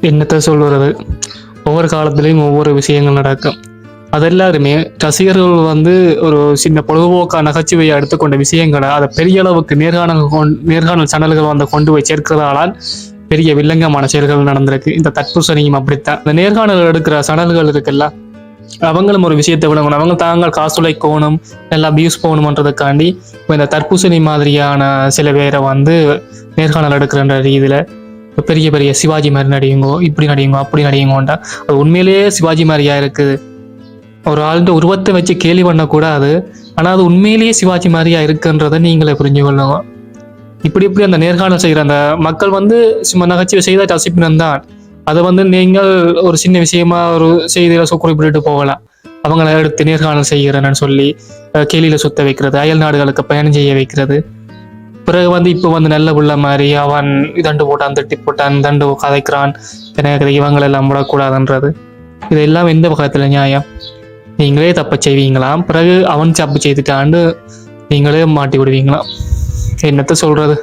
என்னத்தை சொல்கிறது, ஒவ்வொரு காலத்துலேயும் ஒவ்வொரு விஷயங்கள் நடக்கும். அதெல்லாருமே ரசிகர்கள் வந்து ஒரு சின்ன பொழுதுபோக்கா நகைச்சுவையை எடுத்துக்கொண்ட விஷயங்களை அதை பெரிய அளவுக்கு நேர்காணல் சேனல்கள் வந்து கொண்டு போய் சேர்க்கிறதால பெரிய வில்லங்கமான செயல்கள் நடந்திருக்கு. இந்த தட்பூசணியும் அப்படித்தான். இந்த நேர்காணல் எடுக்கிற சேனல்கள் இருக்குல்ல, அவங்களும் ஒரு விஷயத்தை விளங்கணும். அவங்க தாங்கள் காசுலைக்கோணும், எல்லாம் வியூஸ் போகணுமன்றதுக்காண்டி இப்போ இந்த தர்பூசணி மாதிரியான சில பேரை வந்து நேர்காணல் எடுக்கிற ரீதியில பெரிய பெரிய சிவாஜி மாதிரி நடியுங்கோ, இப்படி நடியுங்கோ, அப்படி நடியுங்கோண்டா அது உண்மையிலேயே சிவாஜி மாதிரியா இருக்குது. ஒரு ஆளுடைய உருவத்தை வச்சு கேலி பண்ணக்கூடாது, ஆனால் அது உண்மையிலேயே சிவாஜி மாதிரியா இருக்குன்றதை நீங்களே புரிஞ்சு கொள்ளுங்க. இப்படி இப்படி அந்த நேர்காணல் செய்கிற அந்த மக்கள் வந்து சும்மா நகைச்சுவை செய்தால் ரசிப்பினம் தான். அதை வந்து நீங்கள் ஒரு சின்ன விஷயமா ஒரு செய்தியில குறிப்பிட்டு போகலாம். அவங்கள எடுத்து நேர்காணல் செய்கிறேன்னு சொல்லி கேலியில சுத்த வைக்கிறது, அயல் நாடுகளுக்கு பயணம் செய்ய வைக்கிறது. பிறகு வந்து இப்போ வந்து நல்ல புள்ள மாதிரி அவன் தண்டு போட்டான், தட்டி போட்டான், தண்டு கதைக்கிறான், எனக்கு இவங்களெல்லாம் விடக்கூடாதுன்றது, இதெல்லாம் எந்த பக்கத்துல நியாயம்? நீங்களே தப்ப செய்வீங்களாம், பிறகு அவன் தப்பு செய்துட்டான்னு நீங்களே மாட்டி விடுவீங்களாம். என்னத்த சொல்றது?